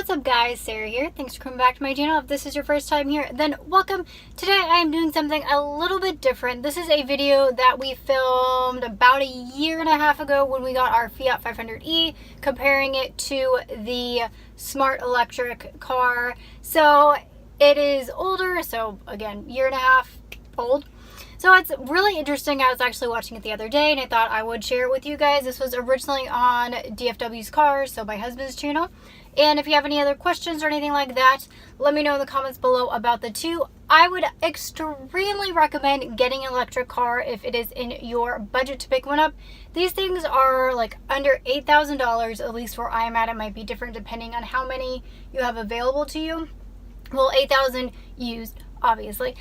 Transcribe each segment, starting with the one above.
What's up guys, Sarah here. Thanks for coming back to my channel. If this is your first time here, then welcome. Today I am doing something a little bit different. This is a video that we filmed about a year and a half ago when we got our Fiat 500e, comparing it to the Smart electric car. So it is older, so again, year and a half old. So it's really interesting. I was actually watching it the other day and I thought I would share it with you guys. This was originally on DFW's Cars, so my husband's channel. And if you have any other questions or anything like that, let me know in the comments below about the two. I would extremely recommend getting an electric car if it is in your budget to pick one up. These things are like under $8,000, at least where I am at. It might be different depending on how many you have available to you. Well, 8,000 used, obviously.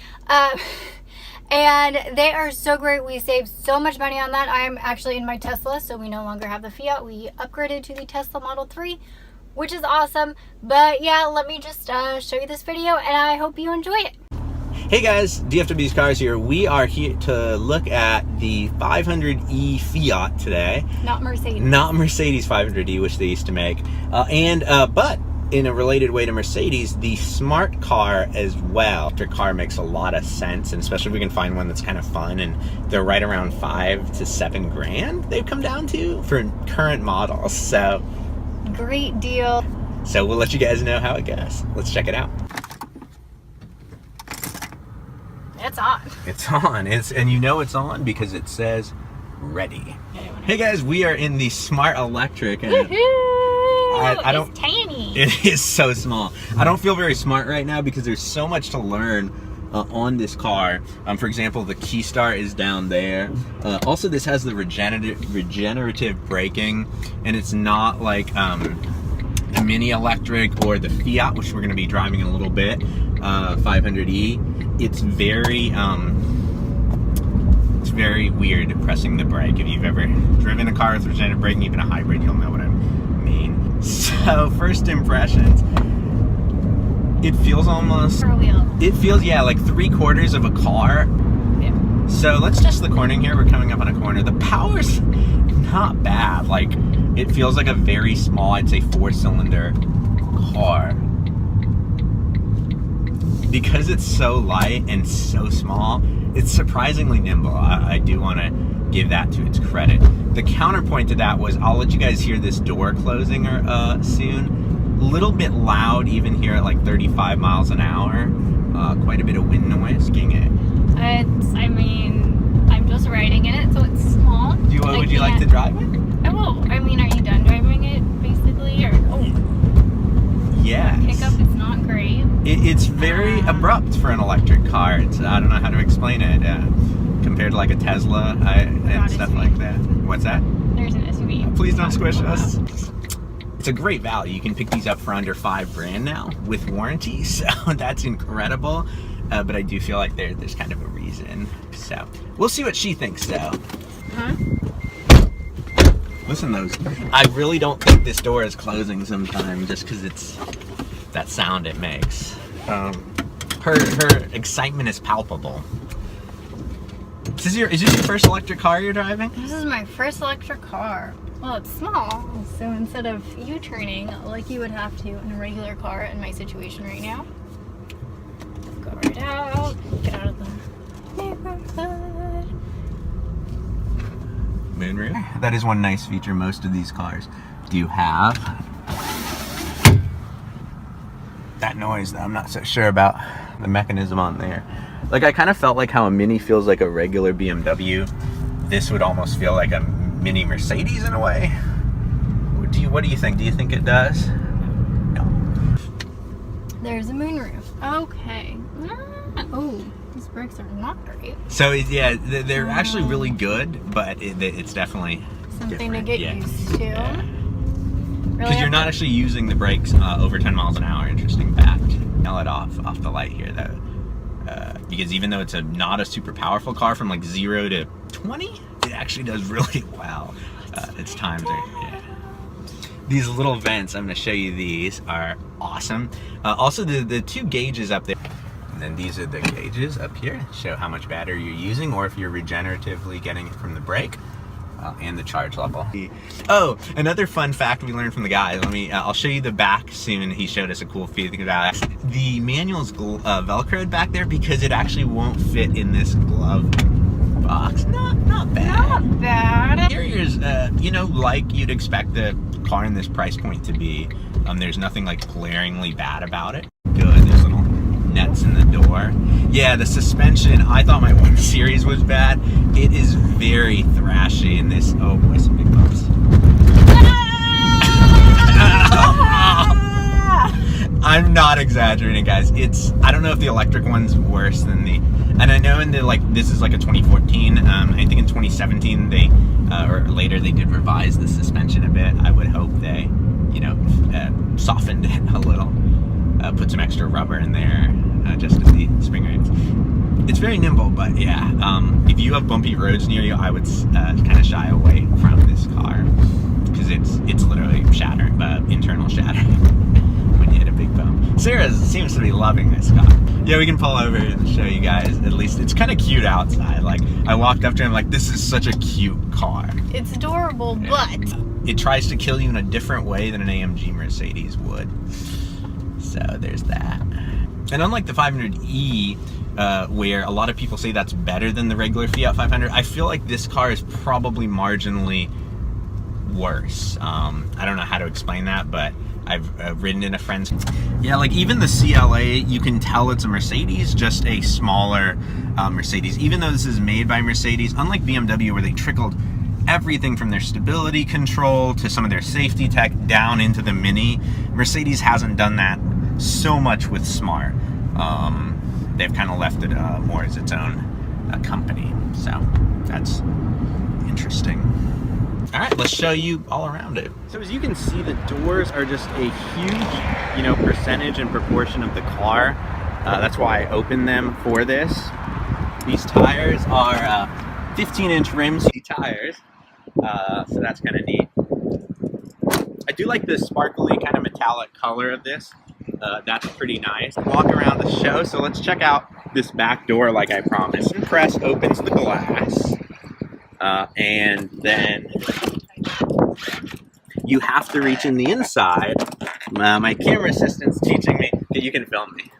And they are so great. We saved so much money on that. I am actually in my Tesla, so we no longer have the Fiat. We upgraded to the Tesla Model 3, which is awesome. But yeah, let me just show you this video and I hope you enjoy it. Hey guys, DFW's Cars here. We are here to look at the 500e Fiat today. Not Mercedes. Not Mercedes 500e, which they used to make. But in a related way to Mercedes, the Smart car as well. Electric car makes a lot of sense, and especially if we can find one that's kind of fun, and they're right around 5 to 7 grand they've come down to for current models. So great deal. So we'll let you guys know how it goes. Let's check it out. It's on. It's on. And you know it's on because it says ready. Hey guys, we are in the Smart electric. And I don't. It's tiny. It is so small. I don't feel very smart right now because there's so much to learn on this car. For example, the key start is down there. Also, this has the regenerative braking, and it's not like the Mini electric or the Fiat, which we're going to be driving in a little bit. 500e. It's very weird pressing the brake. If you've ever driven a car with regenerative braking, even a hybrid, you'll know what I mean. So first impressions, it feels almost, it feels, yeah, like 3/4 of a car. Yeah. So let's test the cornering here. We're coming up on a corner. The power's not bad. Like, it feels like a very small, I'd say 4-cylinder car. Because it's so light and so small, it's surprisingly nimble. I do want to give that to its credit. The counterpoint to that was, I'll let you guys hear this door closing soon. A little bit loud even here at like 35 miles an hour. Quite a bit of wind noise. Getting it. I mean, I'm just riding in it, so it's small. Would you like to drive it? I will. I mean, are you done driving it, basically? Or, yeah. Pickup is not great. It's very abrupt for an electric car. I don't know how to explain it. Compared to like a Tesla and stuff like that. What's that? There's an SUV. Please don't squish us. It's a great value. You can pick these up for under 5 grand now with warranty, so that's incredible. But I do feel like there's kind of a reason. So we'll see what she thinks though. Huh? Listen, I really don't think this door is closing sometime just because it's that sound it makes. Her excitement is palpable. Is this your first electric car you're driving? This is my first electric car. Well, it's small, so instead of U-turning like you would have to in a regular car in my situation right now, go right out, get out of the neighborhood. Moonroof. That is one nice feature most of these cars do have. That noise, though, I'm not so sure about the mechanism on there. Like, I kind of felt like how a Mini feels like a regular BMW. This would almost feel like a Mini Mercedes in a way. What do you think? Do you think it does? No. There's a moonroof. Okay. Oh, these brakes are not great. So yeah, they're actually really good, but it's definitely something different. To get used to. Yeah. Because Really you're not actually using the brakes over 10 miles an hour. Interesting fact. Nail it off the light here though. Because even though it's not a super powerful car, from like 0 to 20, it actually does really well. Its times are, yeah. These little vents, I'm going to show you these, are awesome. Also, the 2 gauges up there. And then these are the gauges up here. Show how much battery you're using, or if you're regeneratively getting it from the brake. and the charge level. Oh, another fun fact we learned from the guy. I'll show you the back soon. He showed us a cool feeling about it. The manual's Velcroed back there because it actually won't fit in this glove box. Not bad. Not bad. Interior's, like you'd expect the car in this price point to be. There's nothing like glaringly bad about it. Good. There's little nets in the door. Yeah, the suspension, I thought my 1 Series was bad. It is very thrashy in this. Oh boy, some big bumps. I'm not exaggerating, guys. I don't know if the electric one's worse than the, and I know this is like a 2014, I think in 2017 they, or later they did revise the suspension a bit. I would hope they, softened it a little. Put some extra rubber in there, just in the spring rates. It's very nimble, but yeah, if you have bumpy roads near you, I would kind of shy away from this car because it's literally shattering, internal shattering when you hit a big bump. Sarah seems to be loving this car. Yeah, we can pull over and show you guys. At least it's kind of cute outside. Like I walked up to him, like this is such a cute car. It's adorable, yeah. But it tries to kill you in a different way than an AMG Mercedes would. So there's that. And unlike the 500e, where a lot of people say that's better than the regular Fiat 500, I feel like this car is probably marginally worse. I don't know how to explain that, but I've ridden in a friend's. Yeah, like even the CLA, you can tell it's a Mercedes, just a smaller Mercedes. Even though this is made by Mercedes, unlike BMW where they trickled everything from their stability control to some of their safety tech down into the Mini, Mercedes hasn't done that so much with Smart. They've kind of left it more as its own company, so that's interesting. All right, let's show you all around it. So as you can see, the doors are just a huge, percentage and proportion of the car. That's why I opened them for this. These tires are 15-inch rims tires, so that's kind of neat. I do like the sparkly kind of metallic color of this. That's pretty nice. Walk around the show, so let's check out this back door like I promised. Press opens the glass, and then you have to reach in the inside. My camera assistant's teaching me that you can film me.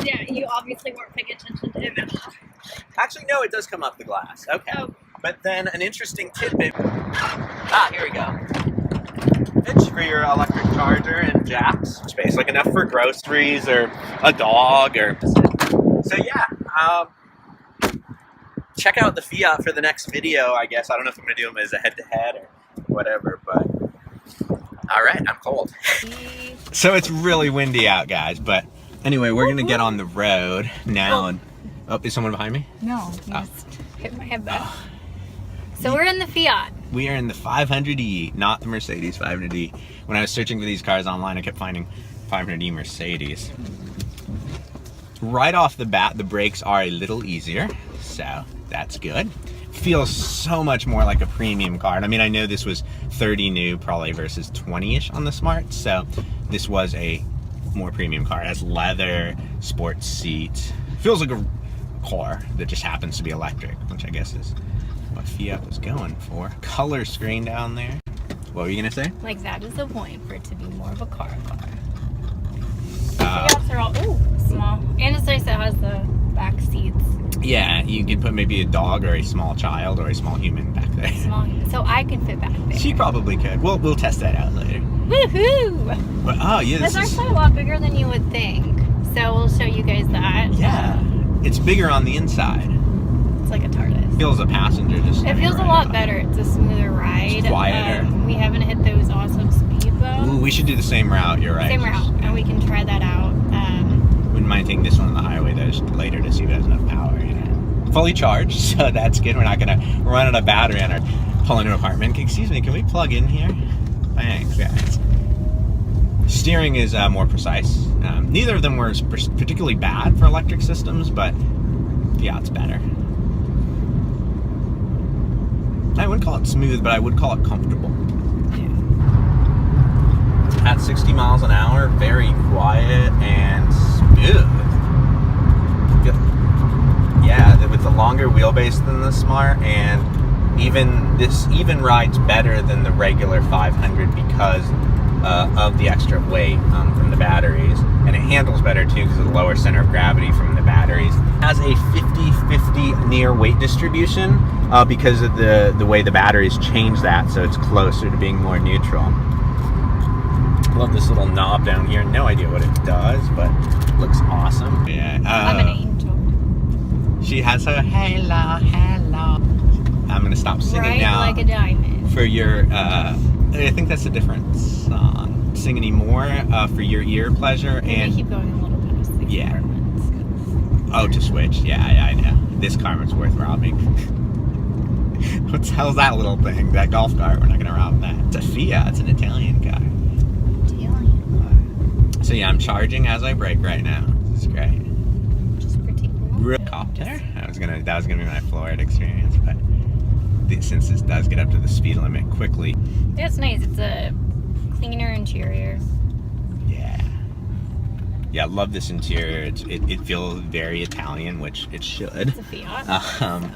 yeah, you obviously weren't paying attention to it. Actually, no, it does come up the glass. Okay. Oh. But then an interesting tidbit. Here we go. Pitch for your electric charger and jacks. Space, like enough for groceries or a dog or. So yeah, check out the Fiat for the next video, I guess. I don't know if I'm going to do them as a head-to-head or whatever, but all right, I'm cold. So it's really windy out, guys, but anyway, we're going to get on the road now. And oh, is someone behind me? No, just hit my head back. So we're in the Fiat. We are in the 500e, not the Mercedes 500e. When I was searching for these cars online, I kept finding 500e Mercedes. Right off the bat, the brakes are a little easier, so that's good. Feels so much more like a premium car. And I mean, I know this was 30 new probably versus 20-ish on the Smart, so this was a more premium car. It has leather, sports seats. Feels like a car that just happens to be electric, which I guess is what Fiat was going for. Color screen down there. What were you gonna say? Like that is the point for it to be more of a car. Fiats are all small, and it's nice that it has the back seats. Yeah, you could put maybe a dog or a small child or a small human back there. Small human, so I could fit back there. She probably could. We'll test that out later. Woohoo! But oh yeah, it's actually a lot bigger than you would think. So we'll show you guys that. Yeah, it's bigger on the inside. It's like a TARDIS. Feels a passenger just. It feels a lot better. It's a smoother ride. It's quieter. We haven't hit those awesome speed bumps. Ooh, we should do the same route. You're right. Same route, and we can try that out. Wouldn't mind taking this one on the highway though later to see if it has enough power. Fully charged, so that's good. We're not gonna run out of battery on our pull into an apartment. Excuse me, can we plug in here? Thanks, guys. Steering is more precise. Neither of them were particularly bad for electric systems, but yeah, it's better. I wouldn't call it smooth, but I would call it comfortable. Yeah. At 60 miles an hour, very quiet and smooth. Yeah, with the longer wheelbase than the Smart and This even rides better than the regular 500 because of the extra weight from the batteries, and it handles better too because of the lower center of gravity from the batteries. It has a 50-50 near weight distribution because of the way the batteries change that, so it's closer to being more neutral. Love this little knob down here. No idea what it does, but it looks awesome. Yeah, I'm an angel. She has her hello. I'm gonna stop singing now. Like a diamond. For your, I think that's a different song. Sing any more for your ear pleasure and keep going a little past the apartments. Oh, to switch. Yeah, I know. This karma's worth robbing. What the hell's that little thing? That golf cart? We're not gonna rob that. It's a Fiat. It's an Italian car. So yeah, I'm charging as I brake right now. It's great. Just pretty cool. Real copter. That was gonna be my Florida experience, but since this does get up to the speed limit quickly. Yeah, it's nice. It's a cleaner interior. Yeah, I love this interior. It feels very Italian, which it should. It's a Fiat.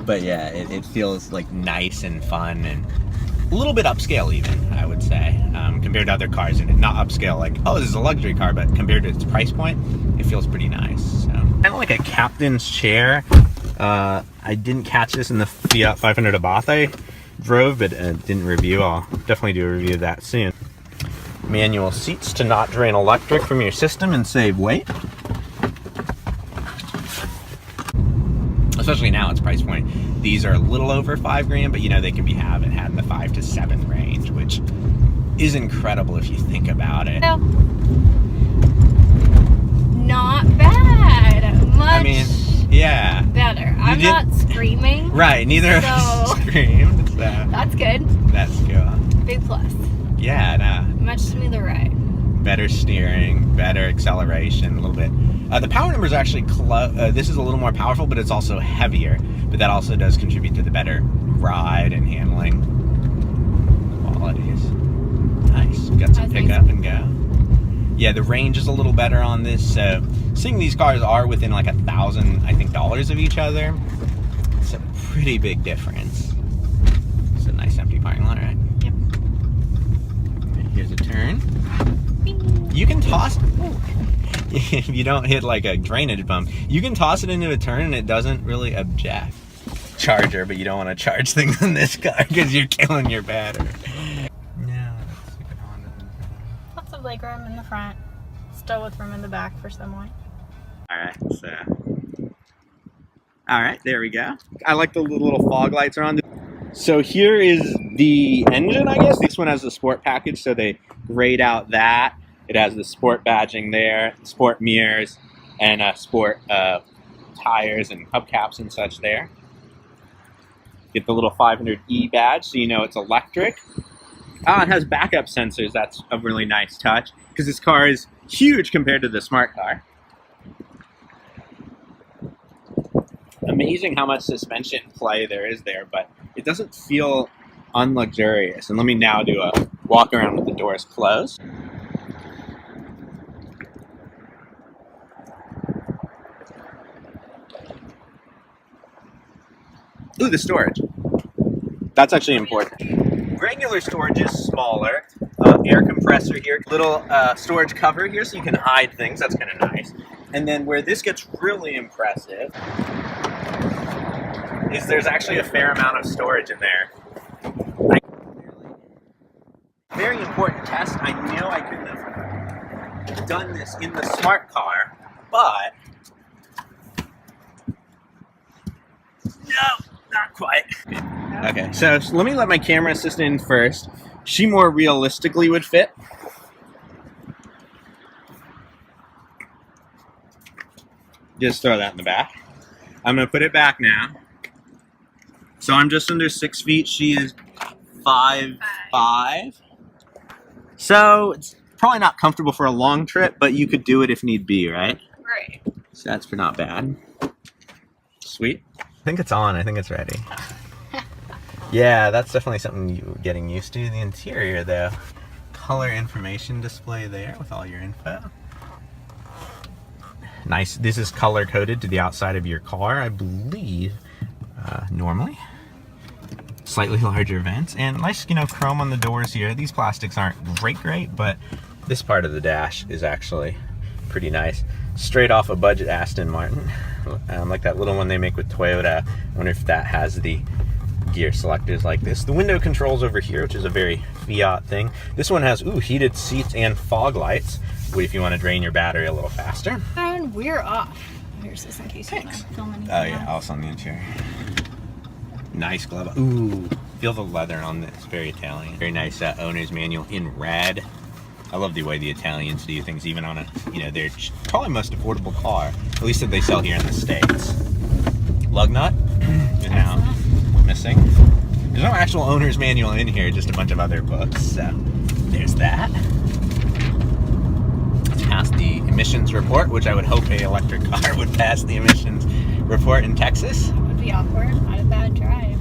But yeah, it feels like nice and fun and a little bit upscale even, I would say, compared to other cars. And not upscale like, oh, this is a luxury car, but compared to its price point, it feels pretty nice. So, kind of like a captain's chair. I didn't catch this in the Fiat 500 Abarth I drove, but didn't review. I'll definitely do a review of that soon. Manual seats to not drain electric from your system and save weight. Especially now, its price point. These are a little over $5 grand, but you know they can be had in the 5 to 7 range, which is incredible if you think about it. No. Not bad. Much I mean, yeah. better. I'm not screaming. Right, neither of us screamed. So that's good. That's cool. Big plus. Yeah, no. Much smoother ride. Better steering, better acceleration, a little bit. The power number is actually this is a little more powerful, but it's also heavier. But that also does contribute to the better ride and handling qualities. Nice. Got some pickup and go. Yeah, the range is a little better on this. So seeing these cars are within like $1,000, I think, dollars of each other. It's a pretty big difference. It's a nice empty parking lot, right? Yep. Here's a turn. You can toss. If you don't hit like a drainage bump, you can toss it into a turn and it doesn't really object. Charger, but you don't want to charge things in this car because you're killing your battery. Yeah, that's a good Honda. Lots of legroom in the front, still with room in the back for someone. All right, there we go. I like the little fog lights are on. So here is the engine, I guess. This one has the sport package, so they grayed out that. It has the sport badging there, sport mirrors, and sport tires and hubcaps and such there. Get the little 500e badge so you know it's electric. It has backup sensors. That's a really nice touch because this car is huge compared to the smart car. Amazing how much suspension play there is there, but it doesn't feel unluxurious. And let me now do a walk around with the doors closed. Ooh, the storage. That's actually important. Regular storage is smaller. Air compressor here. Little storage cover here so you can hide things. That's kind of nice. And then where this gets really impressive is there's actually a fair amount of storage in there. Very important test. I know I couldn't have done this in the smart car, but no, not quite. Okay, so let me let my camera assistant in first. She more realistically would fit. Just throw that in the back. I'm gonna put it back now. So I'm just under 6 feet. She is 5'5". So it's probably not comfortable for a long trip, but you could do it if need be, right? Right. So that's for not bad. Sweet. I think it's on. I think it's ready. Yeah, that's definitely something you're getting used to. The interior, though. Color information display there with all your info. Nice. This is color coded to the outside of your car, I believe, normally. slightly larger vents, and nice, you know, chrome on the doors here. These plastics aren't great, but this part of the dash is actually pretty nice. Straight off a budget Aston Martin, like that little one they make with Toyota. I wonder if that has the gear selectors like this. The window controls over here, which is a very Fiat thing. This one has heated seats and fog lights, if you want to drain your battery a little faster. And we're off. Here's this in case you want to film anything. Oh yeah, also on the interior. Nice glove. Ooh, feel the leather on this. Very Italian. Very nice owner's manual in red. I love the way the Italians do things, even on a, you know, their probably most affordable car, at least that they sell here in the States. Lug nut is now missing. There's no actual owner's manual in here, just a bunch of other books. So there's that. It's past the emissions report, which I would hope a electric car would pass the emissions report in Texas. That would be awkward. Not a bad drive.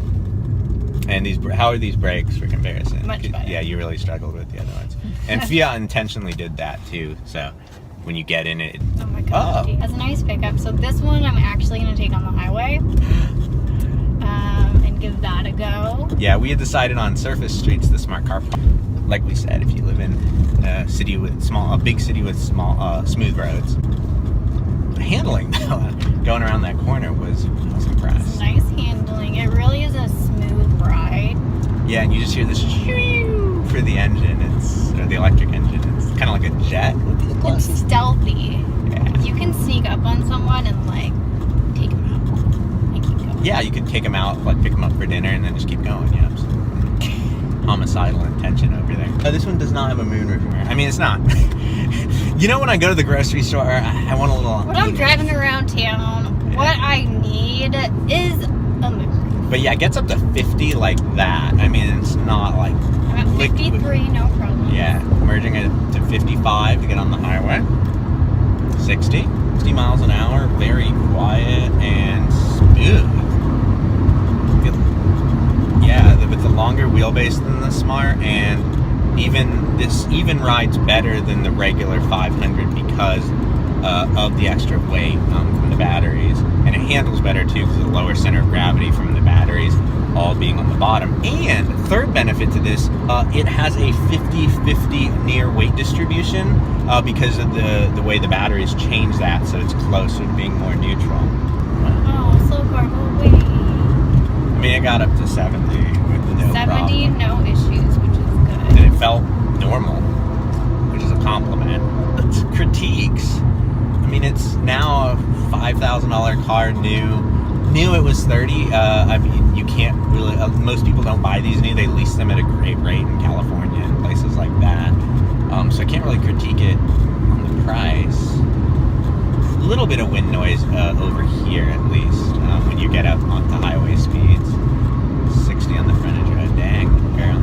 And these, how are these brakes for comparison? Much better. Yeah, you really struggled with the other ones. And Fiat intentionally did that too. So when you get in it, oh my god, it has a nice pickup. So this one I'm actually going to take on the highway and give that a go. Yeah, we had decided on surface streets, the smart car. Like we said, if you live in a city with a big city with smooth roads. The handling though, going around that corner I was impressed. It's nice handling. It really is a smooth ride. Yeah, and you just hear this shoo for the engine. Or the electric engine. It's kind of like a jet. It's stealthy. Yeah. You can sneak up on someone and like take them out and keep going. Yeah, you could take them out, like pick them up for dinner, and then just keep going. Yeah, homicidal intention over there. Oh, this one does not have a moonroof here. I mean, it's not. You know, when I go to the grocery store, I want a little. When I'm driving around town, what I need is a moonroof. But yeah, it gets up to 50 like that. I mean, it's not like. I'm at 53, no problem. Yeah, merging it to 55 to get on the highway. 60 miles an hour, very quiet and smooth. Yeah, with the longer wheelbase than the Smart, and this even rides better than the regular 500 because of the extra weight from the batteries, and it handles better too because of the lower center of gravity from the batteries all being on the bottom. And third benefit to this, it has a 50-50 near weight distribution because of the way the batteries change that, so it's closer to being more neutral. Oh, slow car, go away. I mean, it got up to 70 with no 70, problem. no issues, which is good. And it felt normal, which is a compliment. But critiques, I mean, it's now a $5,000 car new. Knew it was 30. I mean, you can't really. Most people don't buy these new. They lease them at a great rate in California and places like that. So I can't really critique it on the price. A little bit of wind noise over here, at least, when you get up onto highway speeds. 60 on the frontage road. Dang, girl.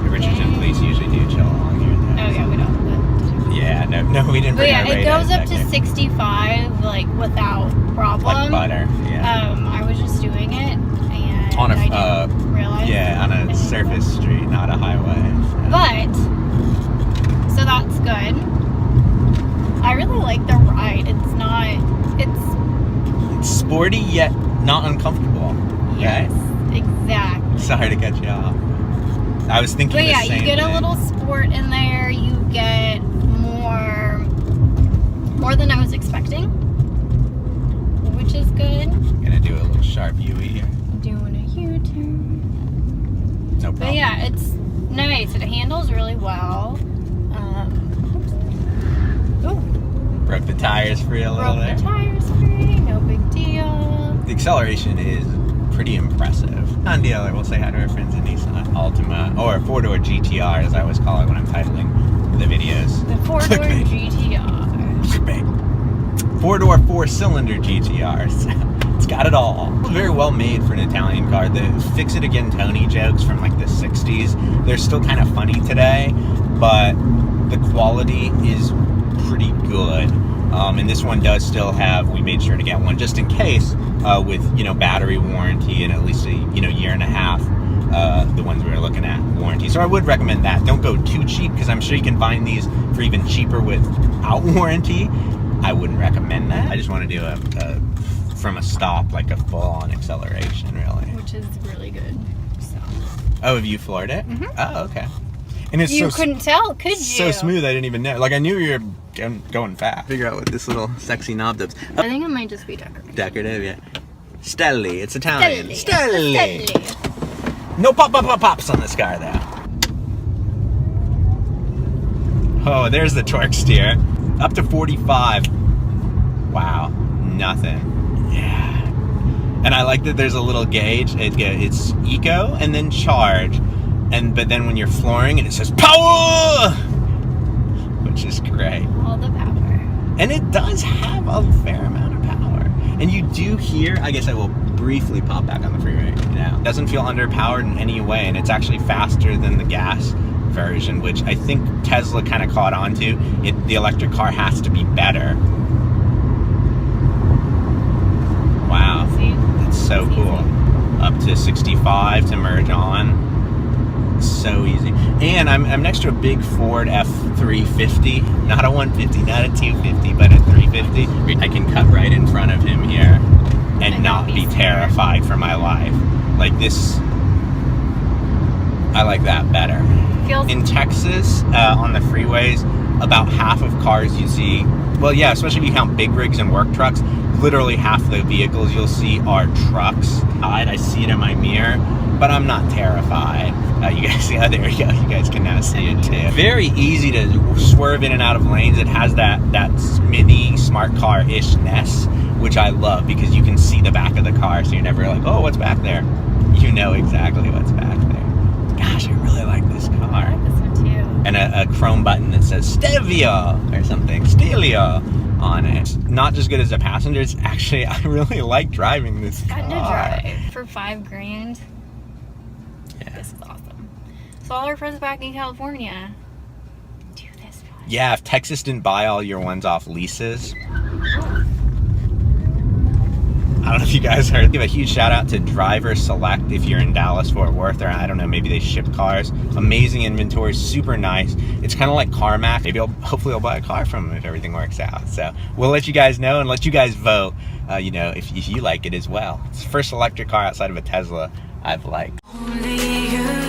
The Richardson police usually do chill along here. Though. Oh yeah, we don't. Yeah, no, we didn't. But Bring yeah, our it radar goes up to detector. 65, like without problem. Like butter. Yeah. I was just doing it, and On a I didn't realize. Yeah, on a surface street, not a highway. But so that's good. I really like the ride. It's sporty yet not uncomfortable. Yes, Okay? exactly. Sorry to cut you off. I was thinking But the yeah, same you get thing. a little sport in there. You get more than I was expecting, which is good. Gonna do a little sharp U-E here. Doing a U-turn. No problem. But yeah, it's nice. It handles really well. Broke the tires free a little Broke there. the tires free. No big deal. The acceleration is pretty impressive. Non-dealer, we'll say hi to our friends in Nissan Altima, or 4-door GTR, as I always call it when I'm titling the videos. The 4-door Clickbait. GTR. Clickbait. 4-door, 4-cylinder GTR. So it's got it all. Very well made for an Italian car. The Fix It Again Tony jokes from like the 60s, they're still kind of funny today, but the quality is pretty good. And this one does still have, we made sure to get one just in case, with, you know, battery warranty and at least a, you know, year and a half, the ones we were looking at warranty. So I would recommend that. Don't go too cheap, because I'm sure you can find these for even cheaper without warranty. I wouldn't recommend that. I just want to do from a stop, like a full-on acceleration, really. Which is really good. So Oh, have you floored it? Mm-hmm. Oh, okay. And it's You couldn't tell, could you? So smooth, I didn't even know. Like, I knew you were going fast. Figure out what this little sexy knob does. Oh. I think it might just be decorative. Decorative, yeah. Stelly, it's Italian. Stelly. No pops on this car, though. Oh, there's the torque steer. Up to 45. Wow, nothing. Yeah. And I like that there's a little gauge. It's eco and then charge. But then when you're flooring it says power! Which is great. All the power. And it does have a fair amount of power. And you do hear, I guess I will briefly pop back on the freeway now. It doesn't feel underpowered in any way, and it's actually faster than the gas version, which I think Tesla kind of caught on to. The electric car has to be better. Wow, that's so cool. Up to 65 to merge on. So easy. And I'm next to a big Ford F350, not a 150, not a 250, but a 350. I can cut right in front of him here and not be terrified for my life. Like this, I like that better. In Texas, on the freeways, about half of cars you see, well, yeah, especially if you count big rigs and work trucks, literally half the vehicles you'll see are trucks. I see it in my mirror, but I'm not terrified. You guys see, there we go. You guys can now see it too. Very easy to swerve in and out of lanes. It has that mini smart car-ishness, which I love because you can see the back of the car, so you're never like, oh, what's back there? You know exactly what's back there. Gosh, I really like this car. I like this one too. And a chrome button that says Stevia or something, Stelia on it. Not just good as a passenger, it's actually, I really like driving this car. Fun to drive. For $5,000. Yeah. This is awesome. So all our friends back in California, do this one. Yeah, if Texas didn't buy all your ones off leases. I don't know if you guys heard. Give a huge shout out to Driver Select if you're in Dallas, Fort Worth, or I don't know, maybe they ship cars. Amazing inventory, super nice. It's kind of like CarMax. Maybe hopefully I'll buy a car from them if everything works out. So we'll let you guys know and let you guys vote, you know, if you like it as well. It's the first electric car outside of a Tesla I've liked. Only you.